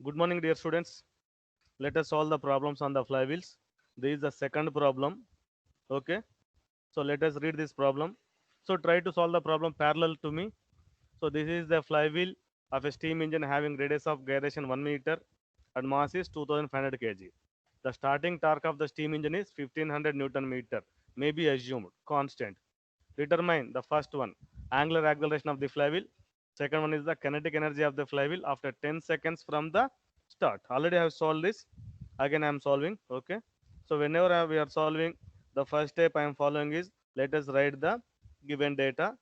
Good morning, dear students. Let us solve the problems on the flywheels. This is the second problem. Okay. So let us read this problem. So try to solve the problem parallel to me. So this is the flywheel of a steam engine having radius of gyration 1 meter and mass is 2500 kg. The starting torque of the steam engine is 1500 Newton meter. May be assumed constant. Determine the first one, angular acceleration of the flywheel. Second one is the kinetic energy of the flywheel after 10 seconds from the start. Already I have solved this. Again I am solving. Okay. So whenever we are solving, the first step I am following is let us write the given data.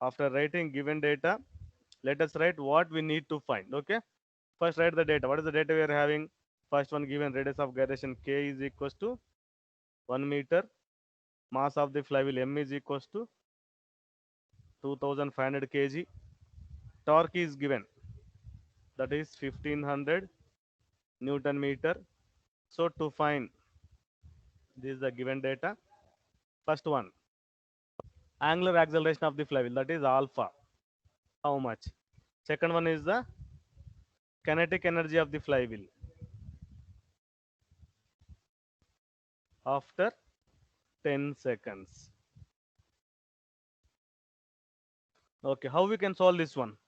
After writing given data, let us write what we need to find. Okay. First write the data. What is the data we are having? First one given radius of gyration k is equals to 1 meter. Mass of the flywheel m is equals to 2500 kg. Torque is given, that is 1500 Newton meter. So to find, this is the given data. First one, angular acceleration of the flywheel, that is alpha. How much? Second one is the kinetic energy of the flywheel after 10 seconds. Okay, how we can solve this one?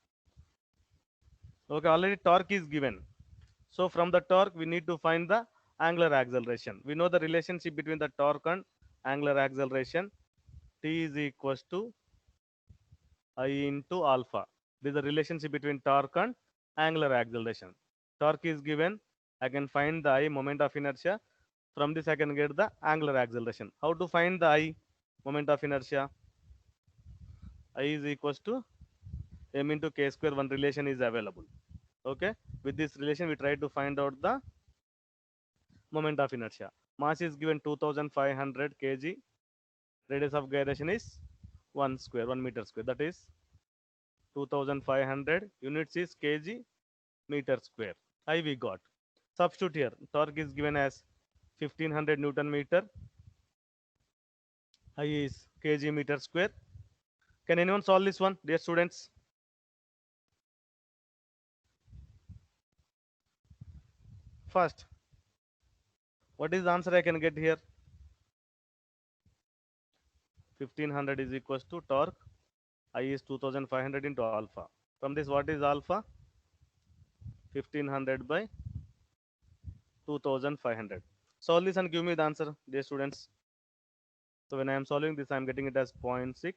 Okay, already torque is given. So from the torque, we need to find the angular acceleration. We know the relationship between the torque and angular acceleration. T is equals to I into alpha. This is the relationship between torque and angular acceleration. Torque is given. I can find the I, moment of inertia. From this, I can get the angular acceleration. How to find the I, moment of inertia? I is equals to m into k square. One relation is available. Okay. With this relation, we try to find out the moment of inertia. Mass is given 2500 kg. Radius of gyration is 1 square, 1 meter square. That is 2500. Units is kg meter square. I we got. Substitute here. Torque is given as 1500 Newton meter. I is kg meter square. Can anyone solve this one, dear students? First, what is the answer I can get here? 1500 is equals to torque. I is 2500 into alpha. From this, what is alpha? 1500 by 2500. Solve this and give me the answer, dear students. So when I am solving this, I am getting it as 0.6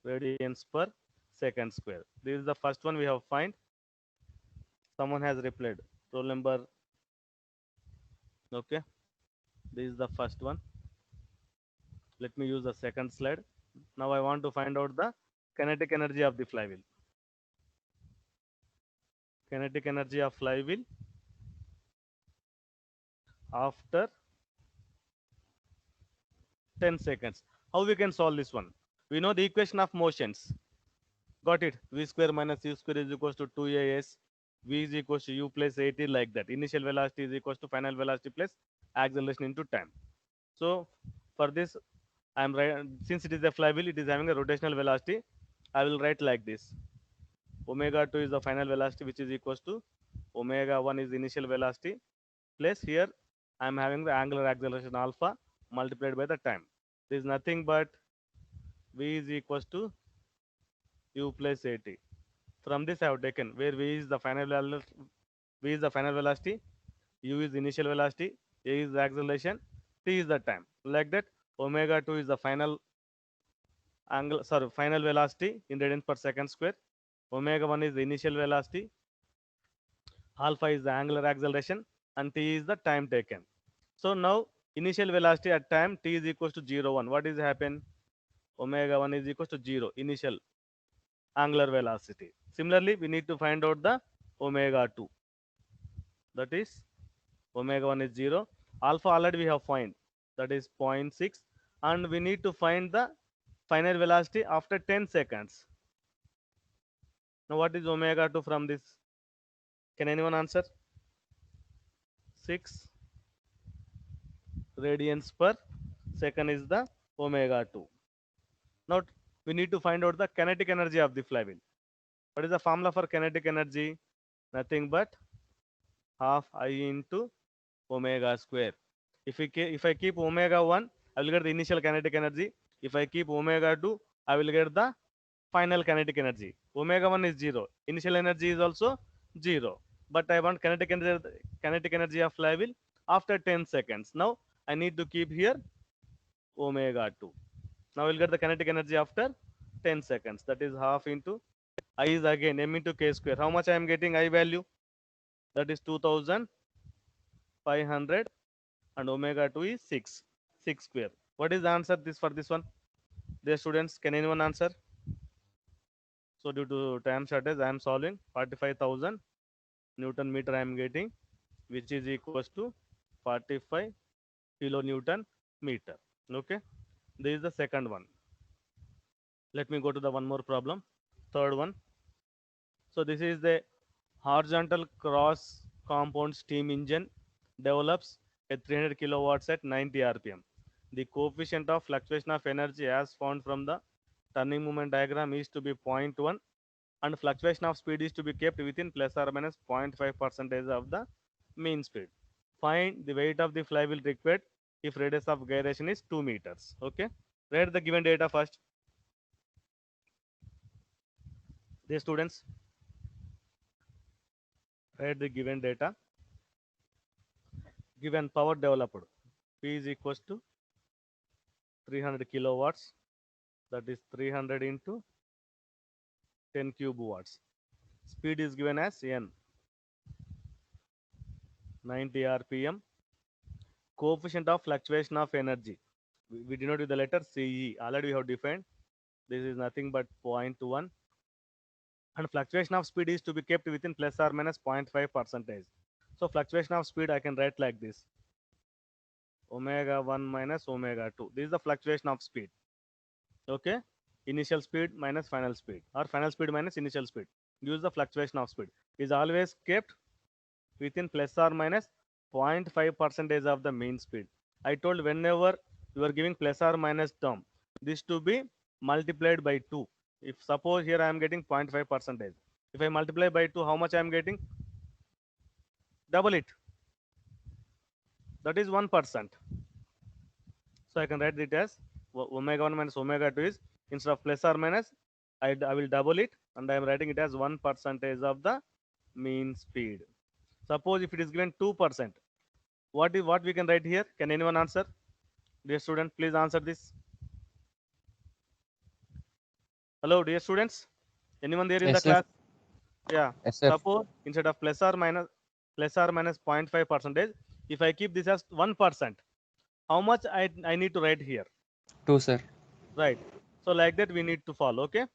radians per second square. This is the first one we have find. Someone has replied. Roll number. Okay. This is the first one. Let me use the second slide. Now I want to find out the kinetic energy of the flywheel. Kinetic energy of flywheel after 10 seconds. How we can solve this one? We know the equation of motions. Got it? V square minus u square is equals to 2as. V is equals to u plus at, like that. Initial velocity is equals to final velocity plus acceleration into time. So for this, I am right, since it is a flywheel, it is having a rotational velocity. I will write like this. Omega 2 is the final velocity, which is equals to omega 1 is the initial velocity plus here I am having the angular acceleration alpha multiplied by the time. This is nothing but v is equals to u plus at. From this I have taken where v is the final velocity, u is the initial velocity, a is the acceleration, t is the time. Like that, omega 2 is the final velocity in radians per second square. Omega 1 is the initial velocity, alpha is the angular acceleration, and t is the time taken. So now initial velocity at time t is equals to 0, 1. What is happen? Omega 1 is equals to 0, initial angular velocity. Similarly, we need to find out the omega 2. That is omega 1 is 0. Alpha already we have find. That is 0.6. And we need to find the final velocity after 10 seconds. Now what is omega 2 from this? Can anyone answer? 6 radians per second is the omega 2. Now we need to find out the kinetic energy of the flywheel. What is the formula for kinetic energy? Nothing but half I into omega square. If I keep omega 1, I will get the initial kinetic energy. If I keep omega 2, I will get the final kinetic energy. Omega 1 is 0. Initial energy is also 0. But I want kinetic energy of flywheel after 10 seconds. Now I need to keep here omega 2. Now we'll get the kinetic energy after 10 seconds. That is half into I is again m into k square. How much I am getting I value? That is 2500, and omega 2 is 6. 6 square. What is the answer this for this one? Dear students, can anyone answer? So due to time shortage, I am solving 45,000 Newton meter I am getting, which is equals to 45 kilonewton meter. Okay. This is the second one. Let me go to the one more problem. Third one. So this is the horizontal cross compound steam engine develops at 300 kilowatts at 90 rpm. The coefficient of fluctuation of energy as found from the turning moment diagram is to be 0.1, and fluctuation of speed is to be kept within plus or minus 0.5 percentage of the mean speed. Find the weight of the flywheel required if radius of gyration is 2 meters. Okay. Write the given data first. The students, write the given data. Given power developed, P is equals to 300 kilowatts, that is 300 into 10 cube watts. Speed is given as n, 90 rpm. Coefficient of fluctuation of energy, we denote with the letter CE, already we have defined. This is nothing but 0.1, and fluctuation of speed is to be kept within plus or minus 0.5 percentage. So fluctuation of speed I can write like this: omega 1 minus omega 2. This is the fluctuation of speed. Okay. Initial speed minus final speed, or final speed minus initial speed, gives the fluctuation of speed, is always kept within plus or minus 0.5 percentage of the mean speed. I told whenever you are giving plus or minus term, this to be multiplied by 2. If suppose here I am getting 0.5 percentage, if I multiply by 2, how much I am getting? Double it, that is 1%. So I can write it as omega 1 minus omega 2 is, instead of plus or minus, I will double it, and I am writing it as 1% of the mean speed. Suppose if it is given 2%, what we can write here? Can anyone answer? Dear student, please answer this. Hello, dear students. Anyone there in the Yes, sir. class? Yeah. Yes, sir. Suppose instead of plus or minus 0.5 percentage, if I keep this as 1%, how much I need to write here? 2, sir. Right. So like that we need to follow. Okay.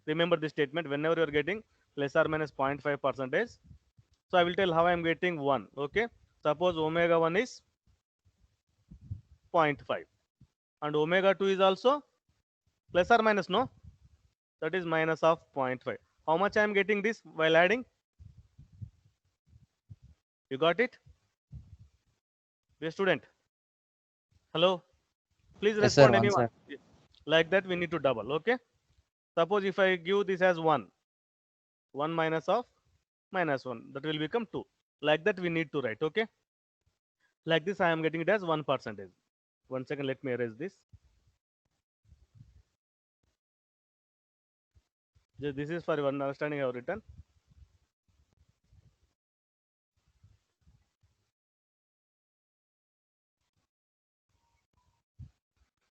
Remember this statement whenever you are getting plus or minus 0.5 percentage. So I will tell how I am getting 1. Okay. Suppose omega 1 is 0.5, and omega 2 is also plus or minus, no? That is minus of 0.5. How much I am getting this while adding? You got it? Dear student. Hello. Please Yes, sir. respond 1, anyone. sir. Like that we need to double. Okay. Suppose if I give this as 1, 1 minus of minus 1, that will become 2. Like that we need to write. Okay. Like this I am getting it as 1%. 1 second, let me erase this. This is for your understanding I have written.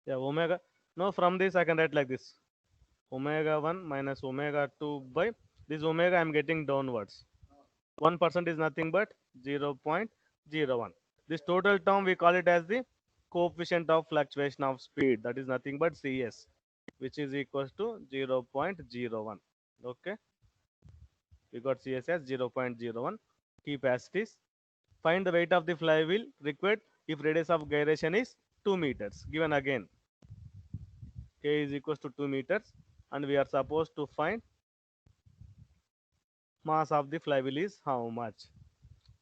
Yeah, omega. No, from this I can write like this: omega 1 minus omega 2 by this omega I am getting downwards. 1% is nothing but 0.01. This total term we call it as the coefficient of fluctuation of speed. That is nothing but CS, which is equals to 0.01. Okay, we got CS as 0.01. Keep as it is. Find the weight of the flywheel required if radius of gyration is 2 meters. Given again, K is equals to 2 meters, and we are supposed to find mass of the flywheel is how much.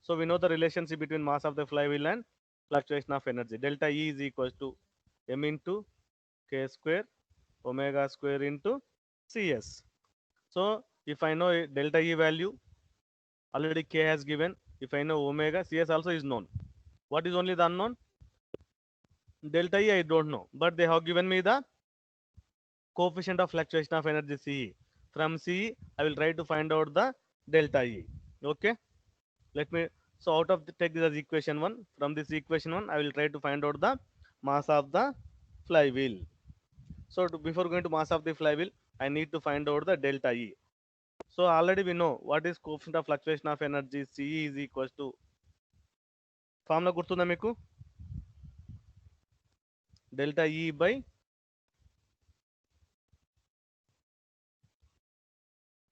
So we know the relationship between mass of the flywheel and fluctuation of energy. Delta E is equals to m into k square omega square into CS. So If I know delta E value, already K has given. If I know omega, CS also is known. What is only the unknown? Delta E I don't know, but they have given me the coefficient of fluctuation of energy CE. From CE, I will try to find out the delta E. Okay, let me, so out of the, take this as equation 1. From this equation 1, I will try to find out the mass of the flywheel. So before going to mass of the flywheel, I need to find out the delta E. So already we know what is coefficient of fluctuation of energy. CE is equals to, formula గుర్తుందా మీకు? Delta E by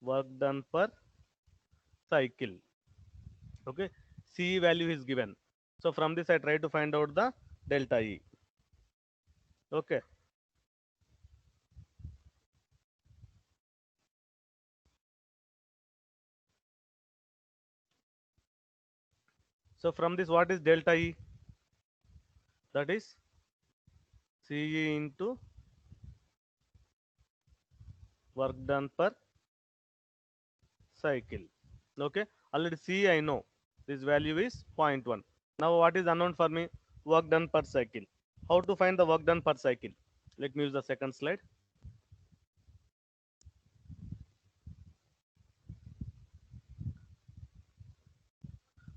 work done per cycle. Okay, CE value is given. So from this I try to find out the delta E. Okay, so from this what is delta E? That is CE into work done per cycle. Okay, already CE I know, this value is 0.1. Now what is unknown for me? Work done per cycle. How to find the work done per cycle? Let me use the second slide.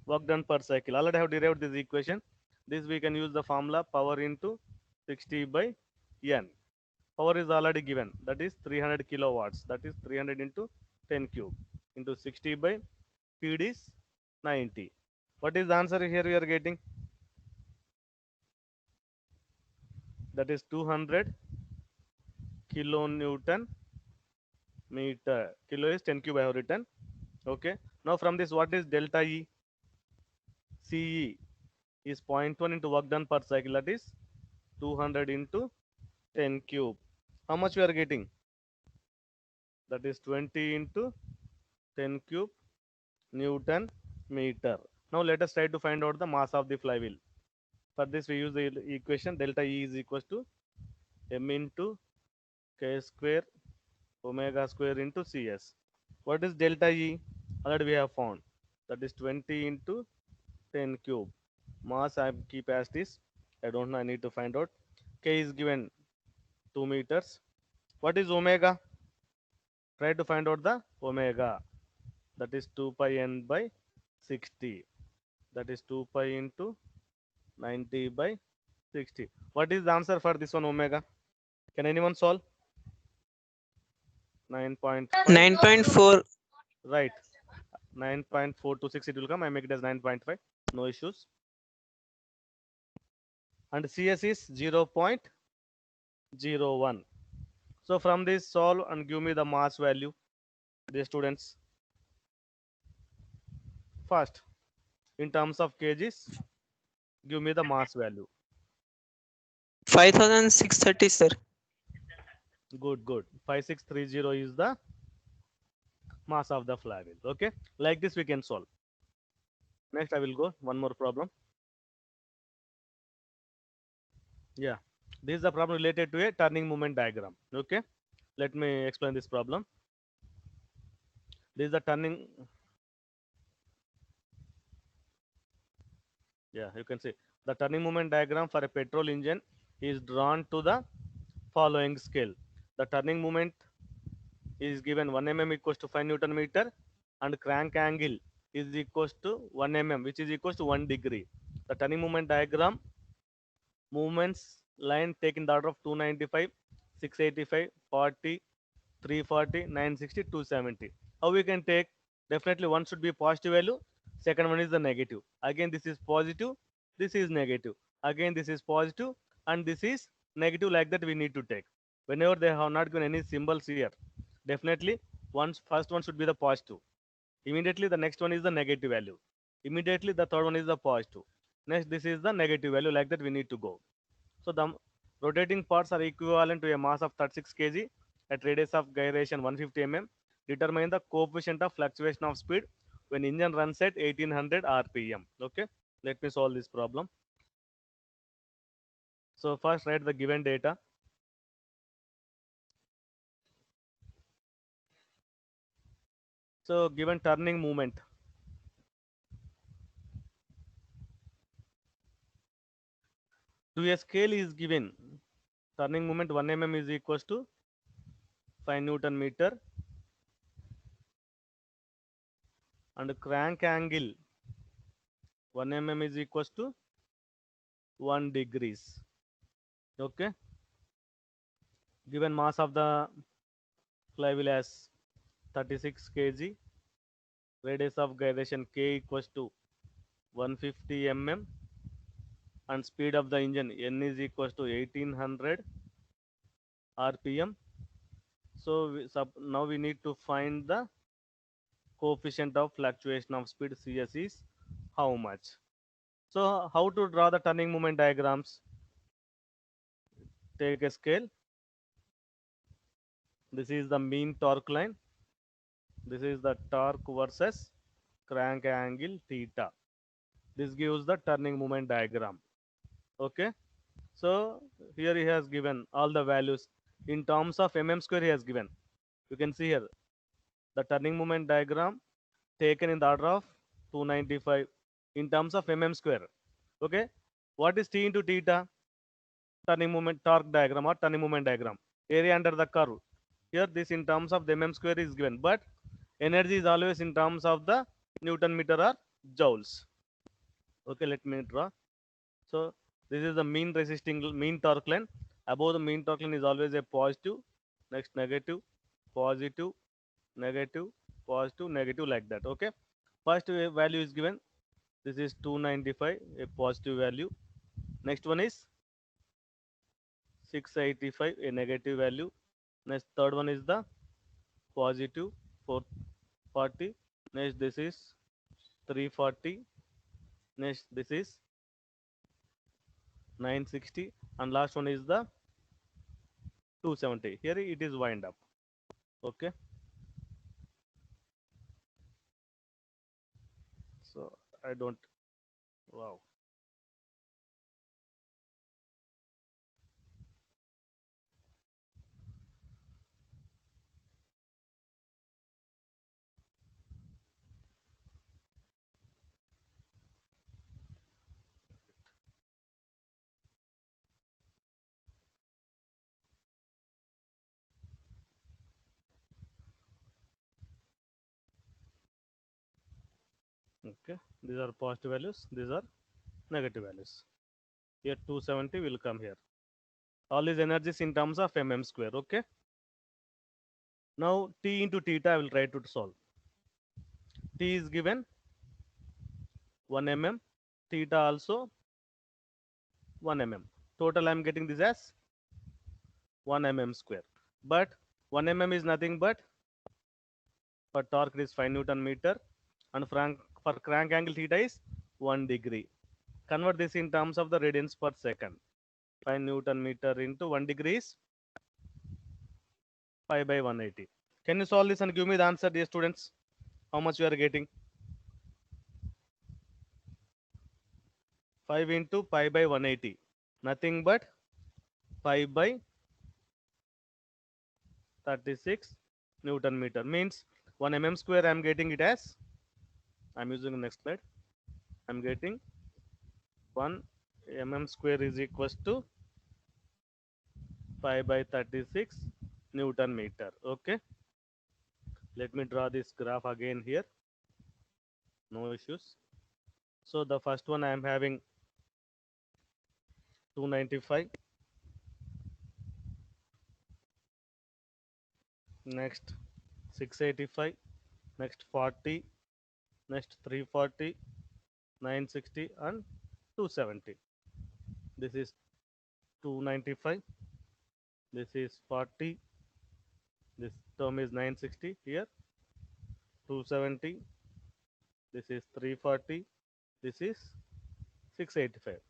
Work done per cycle. Already I have derived this equation. This we can use the formula power into 60 by N. Power is already given. That is 300 kilowatts. That is 300 into 10 cube into 60 by speed is 90. What is the answer here we are getting? That is 200 kilonewton meter. Kilo is 10 cube I have written. Okay. Now from this what is delta E? CE is 0.1 into work done per cycle. That is 200 into 10 cube. How much we are getting? That is 20 into 10 cube Newton meter. Now let us try to find out the mass of the flywheel. For this we use the equation delta E is equals to m into k square omega square into CS. What is delta E? Already we have found. That is 20 into 10 cube. Mass I keep as this. I don't know. I need to find out. K is given 2 meters. What is omega? Try to find out the omega. That is 2 pi n by 60. That is 2 pi into 90 by 60. What is the answer for this one omega? Can anyone solve? 9.5. 9.4. Right. 9.426 it will come. I make it as 9.5. No issues. And CS is 0.01. So from this solve and give me the mass value. The students. First, in terms of kgs, give me the mass value. 5630, sir. Good, good. 5630 is the mass of the flywheel. Okay, like this we can solve. Next I will go one more problem. Yeah, this is a problem related to a turning moment diagram. Okay, let me explain this problem. This is the turning. Yeah, you can see the turning moment diagram for a petrol engine is drawn to the following scale. The turning moment is given 1 mm equals to 5 Newton meter and crank angle is equals to 1 mm, which is equals to 1 degree. The turning moment diagram movements line taken the order of 295, 685, 40, 340, 960, 270. How we can take? Definitely one should be positive value. Second one is the negative. Again, this is positive. This is negative. Again, this is positive and this is negative. Like that, we need to take. Whenever they have not given any symbols here, definitely first one should be the positive. Immediately, the next one is the negative value. Immediately, the third one is the positive. Next, this is the negative value. Like that, we need to go. So the rotating parts are equivalent to a mass of 36 kg at radius of gyration 150 mm. Determine the coefficient of fluctuation of speed when engine runs at 1800 rpm. Okay, let me solve this problem. So first write the given data. So given turning moment, to a scale is given. Turning moment 1 mm is equals to 5 Newton meter, and crank angle 1 mm is equals to 1 degrees. Okay. Given mass of the flywheel as 36 kg, radius of gyration k equals to 150 mm, and speed of the engine n is equals to 1800 rpm. So now we need to find the coefficient of fluctuation of speed, cs, is how much. So how to draw the turning moment diagrams? Take a scale. This is the mean torque line. This is the torque versus crank angle theta. This gives the turning moment diagram. Okay. So here he has given all the values in terms of mm square. He has given, you can see here the turning moment diagram taken in the order of 295 in terms of mm square. Okay. What is t into theta? Turning moment torque diagram or turning moment diagram, area under the curve. Here this in terms of the mm square is given, but energy is always in terms of the Newton meter or joules. Okay, let me draw. So this is the mean resisting mean torque line. Above the mean torque line is always a positive, next negative, positive, negative, positive, negative, like that. Okay, first value is given. This is 295, a positive value. Next one is 685, a negative value. Next third one is the positive 440. Next this is 340. Next this is 960, and last one is the 270. Here it is wind up. Okay, so I don't, wow. Okay, these are positive values, these are negative values. Here 270 will come here. All these energies in terms of mm square. Okay, now t into theta I will try to solve. T is given 1 mm, theta also 1 mm. Total I am getting this as 1 mm square. But 1 mm is nothing but, for torque it is 5 Newton meter, and for crank angle theta is 1 degree. Convert this in terms of the radians per second. 5 Newton meter into 1 degree is 5 by 180. Can you solve this and give me the answer, dear students? How much you are getting? 5 into pi by 180. Nothing but 5 by 36 Newton meter. Means 1 mm square I am getting it as, I am using the next slide. I am getting 1 mm square is equals to 5 by 36 Newton meter. Okay. Let me draw this graph again here. No issues. So the first one I am having 295. Next 685. Next 40. Next 340. 960 and 270. This is 295. This is 40. This term is 960 here. 270. This is 340. This is 685.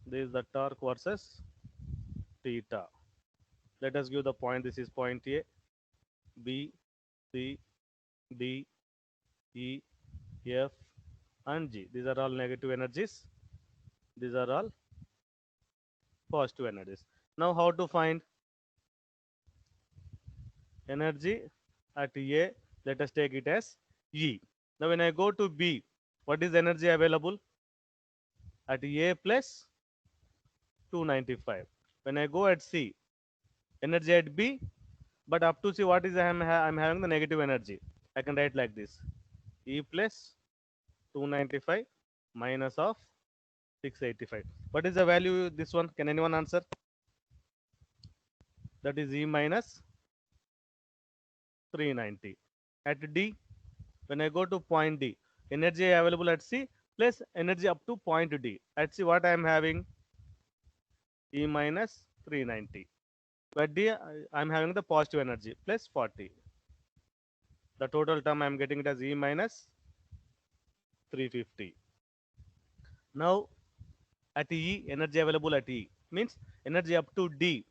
This is the torque versus theta. Let us give the point. This is point A, B, C, D, E, F, and G. These are all negative energies. These are all positive energies. Now how to find energy at A, Let us take it as E. Now when I go to B, what is energy available? At A plus 295. When I go at C, energy at B, but up to C, what is I'm having the negative energy. I can write like this: E plus 295 minus of 685. What is the value this one? Can anyone answer? That is E minus 390. At D, when I go to point D, energy available at C plus energy up to point D. At C, what I am having? E minus 390. At D, I am having the positive energy plus 40. The total term I am getting it as E minus 350. Now at E, energy available at E means energy up to D.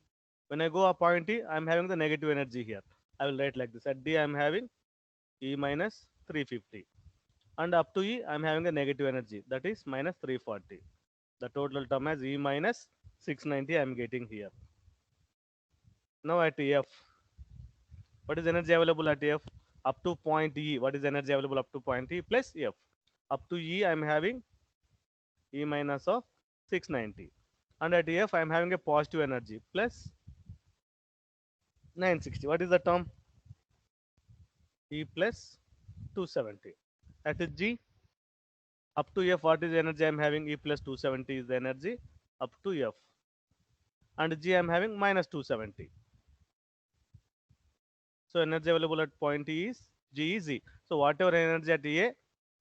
When I go up point E, I am having the negative energy here. I will write like this. At D, I am having E minus 350. And up to E, I am having a negative energy. That is minus 340. The total term as E minus 690 I am getting here. Now at F, what is energy available at F? Up to point E, what is energy available up to point E plus F? Up to E, I am having E minus of 690. And at F, I am having a positive energy plus 960. What is the term? E plus 270. At G, up to F, what is the energy I am having? E plus 270 is the energy up to F. And G, I am having minus 270. So energy available at point E is G is E. So whatever energy at A,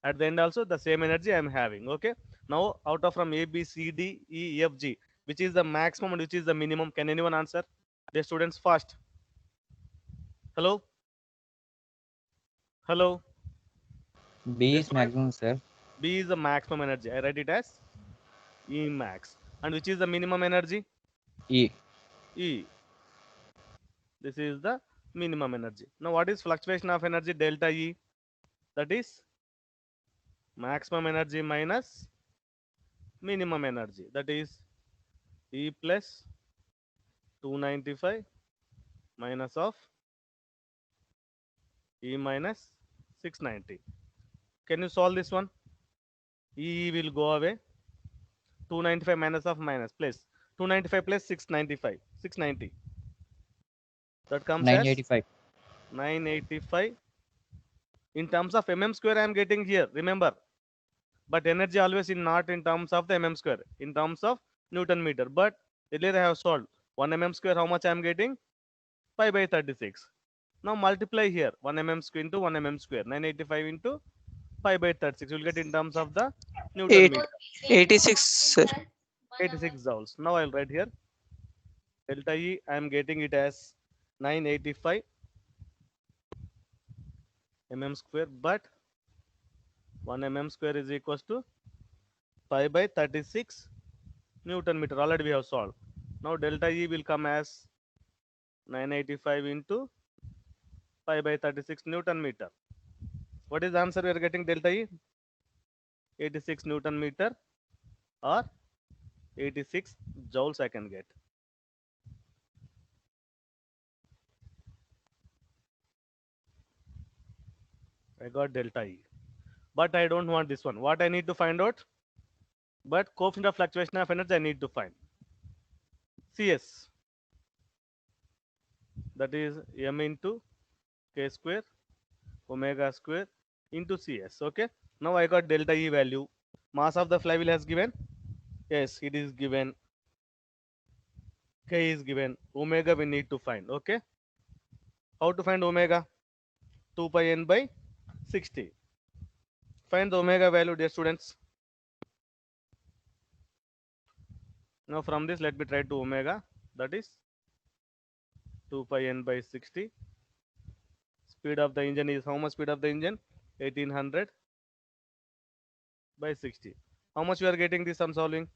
at the end also the same energy I am having. Okay. Now out of from A, B, C, D, E, F, G, which is the maximum and which is the minimum? Can anyone answer? The students fast. Hello? Hello? B The is students? maximum, sir. B is the maximum energy. I write it as E max. And which is the minimum energy? E. E. This is the minimum energy. Now what is fluctuation of energy? Delta E. That is maximum energy minus minimum energy. That is E plus 295 minus of E minus 690. Can you solve this one? E will go away. 295 minus of minus plus 295 plus 695. 690. That comes as 985. 985. In terms of mm square, I am getting here. Remember, but energy always in not in terms of the mm square, in terms of Newton meter. But earlier I have solved 1 mm square. How much I am getting? Pi by 36. Now multiply here 1 mm square into 1 mm square. 985 into pi by 36. You will get in terms of the Newton Eight, meter. 86, sir. 86 joules. Now I'll write here delta E. I am getting it as 985 mm square, but 1 mm square is equals to pi by 36 Newton meter. Already we have solved. Now delta E will come as 985 into pi by 36 Newton meter. What is the answer we are getting? Delta E 86 Newton meter or 86 joules I can get. I got delta E. But I don't want this one. What I need to find out? But coefficient of fluctuation of energy I need to find. CS. That is m into k square omega square into CS. Okay. Now I got delta E value. Mass of the flywheel has given. Yes, it is given. K is given. Omega we need to find. Okay. How to find omega? 2 pi n by 60. Find the omega value, dear students. Now from this, let me try to omega. That is 2 pi n by 60. Speed of the engine is how much speed of the engine? 1800 by 60. How much we are getting this? I'm solving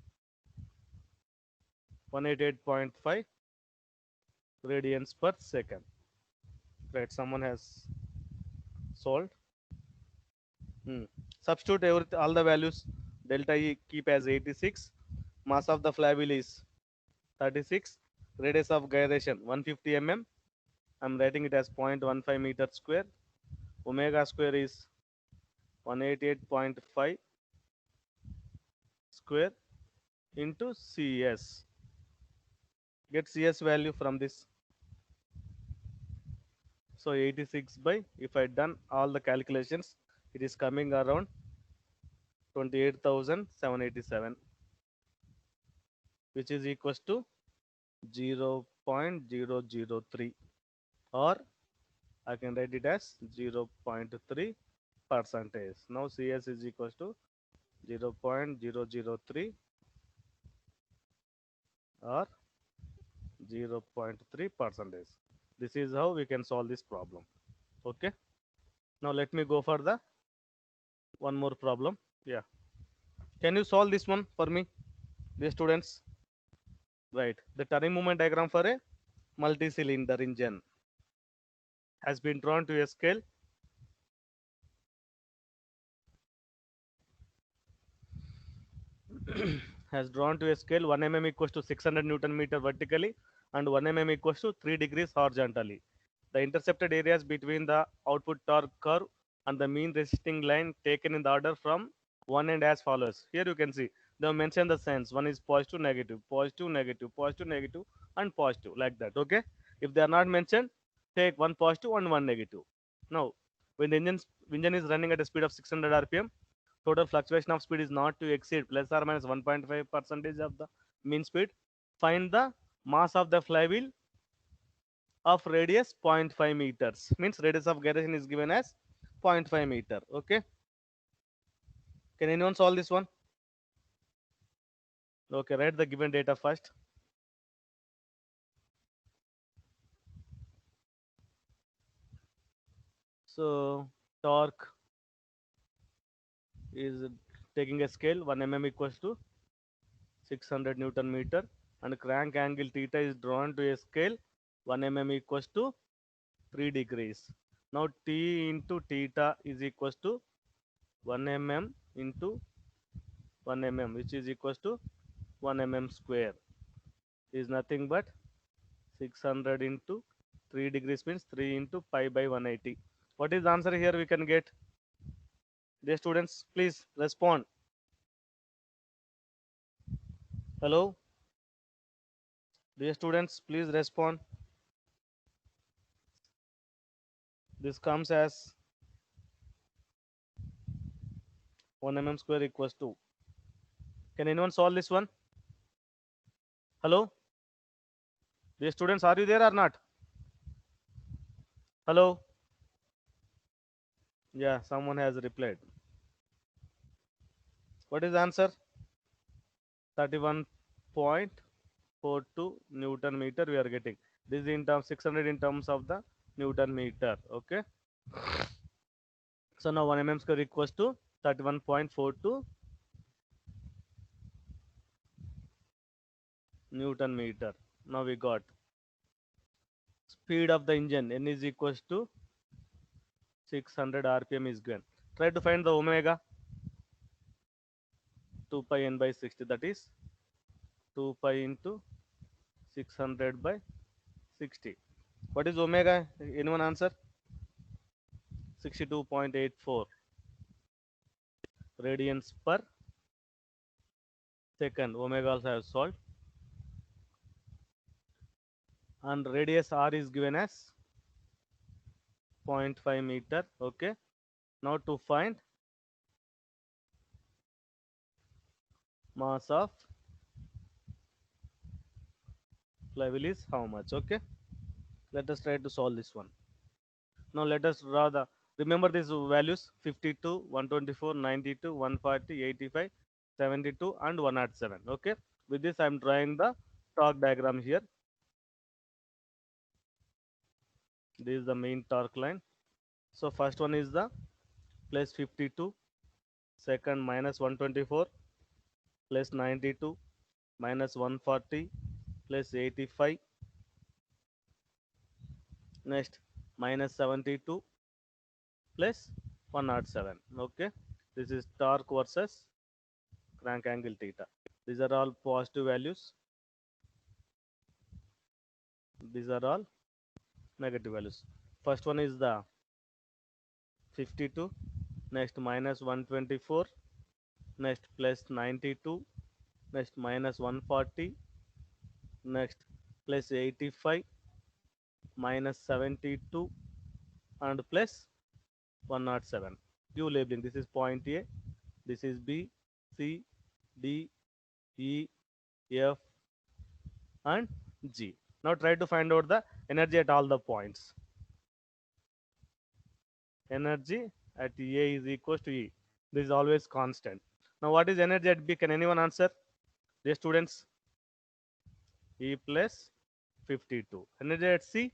188.5 radians per second. Right, someone has solved. Substitute all the values. Delta E keep as 86. Mass of the flywheel is 36. Radius of gyration 150 mm. I'm writing it as 0.15 meter square. omega square is 188.5 square into CS. Get CS value from this. So 86 by, if I done all the calculations, it is coming around 28,787, which is equals to 0.003, or I can write it as 0.3 percentage. Now CS is equals to 0.003 or 0.3 percentage. This is how we can solve this problem. Okay. Now let me go for the one more problem. Yeah. Can you solve this one for me, dear students? Right. The turning movement diagram for a multi-cylinder engine has been drawn to a scale has drawn to a scale 1 mm equals to 600 Newton meter vertically and 1 mm equals to 3 degrees horizontally. The intercepted areas between the output torque curve and the mean resisting line taken in the order from one end as follows. Here you can see they have mentioned the signs. One is positive, negative, positive, negative, positive, negative, and positive, like that. Okay. If they are not mentioned, take one positive and one negative. Now, when the engine is running at a speed of 600 rpm, total fluctuation of speed is not to exceed plus or minus 1.5 percentage of the mean speed. Find the mass of the flywheel of radius 0.5 meters. Means radius of gyration is given as 0.5 meter. Okay. Can anyone solve this one? Okay, write the given data first. So torque is taking a scale 1 mm equals to 600 Newton meter, and crank angle theta is drawn to a scale 1 mm equals to 3 degrees. Now T into theta is equals to 1 mm into 1 mm, which is equals to 1 mm square, is nothing but 600 into 3 degrees means 3 into pi by 180. What is the answer here we can get? Dear students, please respond. Hello? Dear students, please respond. This comes as 1 mm square equals to. Can anyone solve this one? Hello? Dear students, are you there or not? Hello? Yeah, someone has replied. What is the answer? 31.42 Newton meter we are getting. This is in terms 600 in terms of the Newton meter. Okay. So now 1 mm square equals to 31.42 Newton meter. Now we got speed of the engine n is equals to 600 rpm is given. Try to find the omega. 2 pi n by 60, that is 2 pi into 600 by 60. What is omega? Anyone answer? 62.84 radians per second. Omega also have solved. And radius r is given as 0.5 meter. Okay. Now to find mass of flywheel is how much? Okay. Let us try to solve this one. Now let us draw the, remember these values 52, 124, 92, 140, 85, 72 and 107. Okay. With this I am drawing the torque diagram here. This is the main torque line. So first one is the plus 52, second minus 124, plus 92, minus 140, plus 85, next minus 72, plus 107. Okay, this is torque versus crank angle theta. These are all positive values. These are all negative values. First one is the 52, next minus 124, next plus 92, next minus 140, next plus 85, minus 72, and plus 107. You labeling, this is point A, this is B, C, D, E, F, and G. Now try to find out the energy at all the points. Energy at A is equals to E. This is always constant. Now what is energy at B? Can anyone answer? Dear students, E plus 52. Energy at C,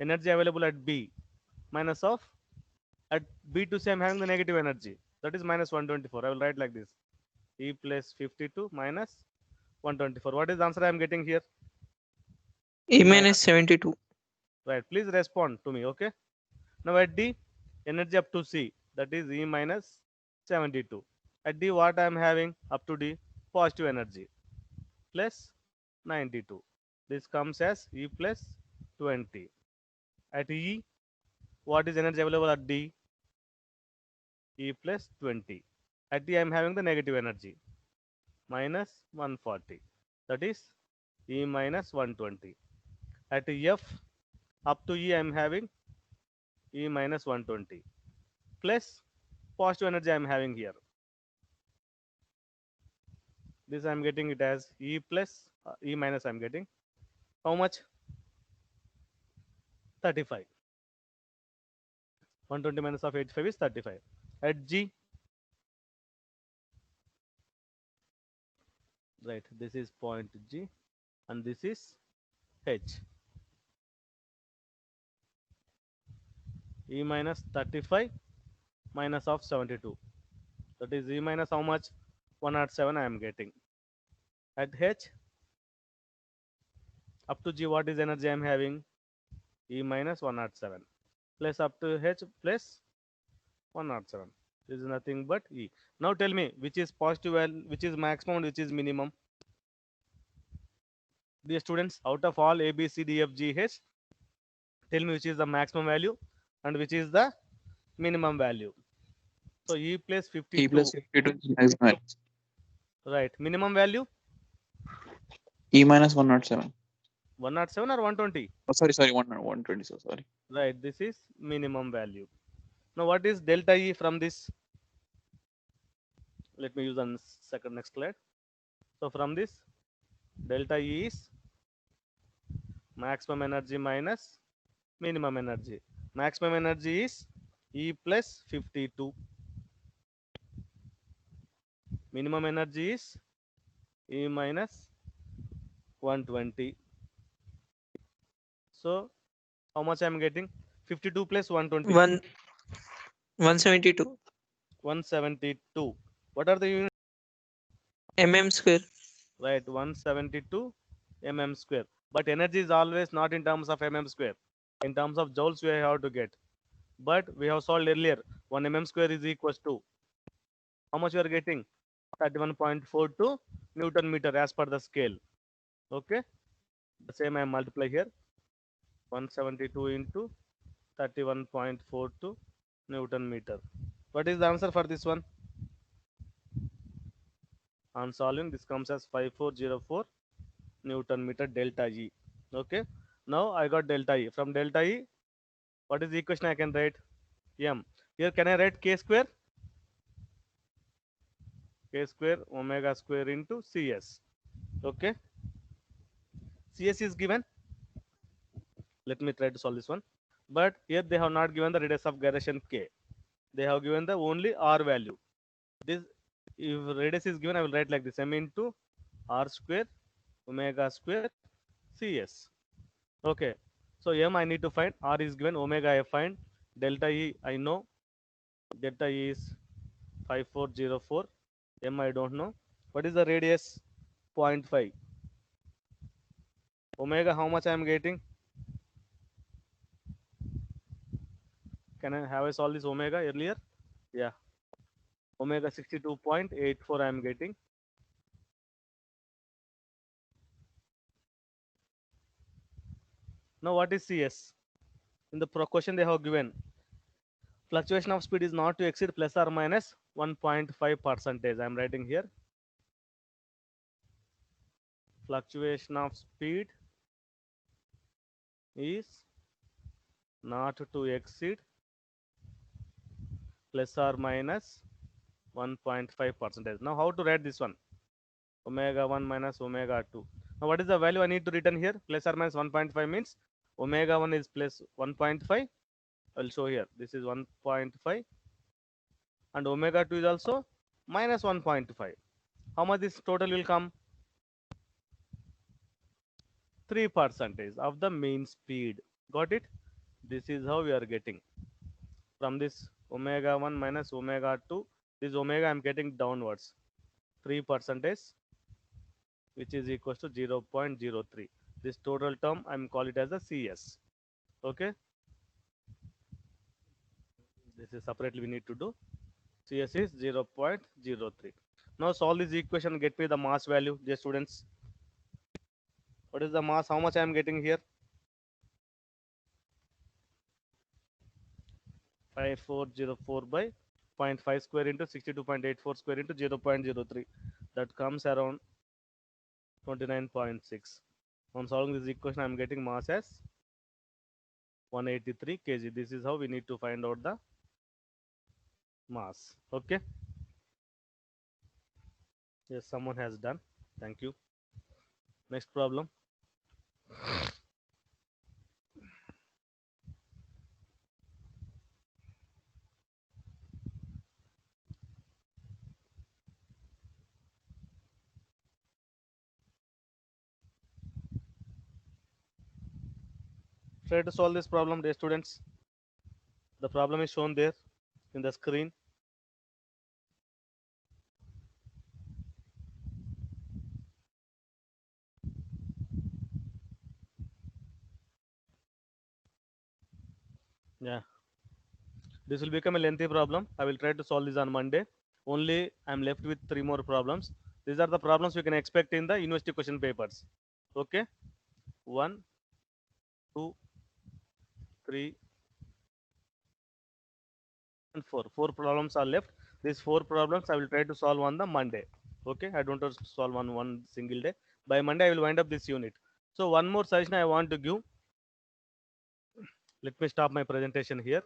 energy available at B minus of at B to C I'm having the negative energy. That is minus 124. I will write like this. E plus 52 minus 124. What is the answer I am getting here? E minus 72. Right. Please respond to me. Okay. Now at D, energy up to C, that is E minus 72. At D, what I am having up to D? Positive energy plus 92. This comes as E plus 20. At E, what is energy available at D? E plus 20. At D, I am having the negative energy minus 140. That is E minus 120. At F, up to E, I am having E minus 120 plus positive energy I am having here. This I am getting it as E plus E minus I am getting. How much? 35. 120 minus of 85 is 35. At G, right, this is point G and this is H. E minus 35 minus of 72. That is E minus how much? 107 I am getting. At H, up to G, what is energy I am having? E minus 107 plus up to H plus 107. This is nothing but E. Now tell me which is positive and which is maximum and which is minimum. Dear students, out of all A, B, C, D, F, G, H, tell me which is the maximum value and which is the minimum value. So E plus 52. E plus 52 is maximum. Right. Minimum value E minus 107. 107 or 120? Oh, sorry, 120. So sorry. Right. This is minimum value. Now what is delta E from this? Let me use on second next slide. So from this, delta E is maximum energy minus minimum energy. Maximum energy is E plus 52. Minimum energy is E minus 120. So how much I am getting? 52 plus 120. 172 172. What are the units? mm square. Right, 172 mm square. But energy is always not in terms of mm square. In terms of joules, we have to get. But we have solved earlier. 1 mm square is equals to how much you are getting? 31.42 Newton meter as per the scale. Okay. The same I multiply here. 172 into 31.42 Newton meter. What is the answer for this one? On solving, this comes as 5404 Newton meter delta E. Okay. Now I got delta E. From delta E, what is the equation I can write? M. Here can I write K square? K square omega square into CS. Okay. CS is given. Let me try to solve this one. But here they have not given the radius of gyration K. They have given the only R value. This, if radius is given, I will write like this: M into R square omega square CS. Okay. So M I need to find, R is given, omega I find, delta E I know, delta E is 5404, M I don't know. What is the radius? 0.5. Omega how much I am getting? Can I have I solved this omega earlier? Yeah. Omega 62.84 I am getting. Now what is CS? In the question they have given Fluctuation of speed is not to exceed plus or minus 1.5 percentage. I'm writing here. Fluctuation of speed is not to exceed plus or minus 1.5 percentage. Now how to write this one? Omega 1 minus omega 2. Now what is the value I need to return here? Plus or minus 1.5 means omega 1 is plus 1.5. I'll show here. This is 1.5 and omega 2 is also minus 1.5. How much this total will come? 3% of the mean speed. Got it? This is how we are getting. From this omega 1 minus omega 2, this omega I'm getting downwards. 3%, which is equals to 0.03. This total term I'm call it as a CS. Okay. This is separately we need to do. CS is 0.03. Now solve this equation, get me the mass value, dear students. What is the mass? How much I am getting here? 5404 by 0.5 square into 62.84 square into 0.03. That comes around 29.6. On solving this equation, I am getting mass as 183 kg. This is how we need to find out the mass. Okay. Yes, someone has done. Thank you. Next problem. Try to solve this problem, dear students. The problem is shown there in the screen. Yeah. This will become a lengthy problem. I will try to solve this on Monday. Only I'm left with 3 more problems. These are the problems we can expect in the university question papers. Okay. 1, 2, 3, and 4. 4 problems are left. These 4 problems I will try to solve on the Monday. Okay. I don't want to solve on one single day. By Monday, I will wind up this unit. So one more suggestion I want to give. Let me stop my presentation here.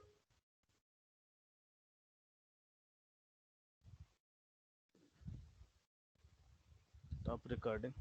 Stop recording.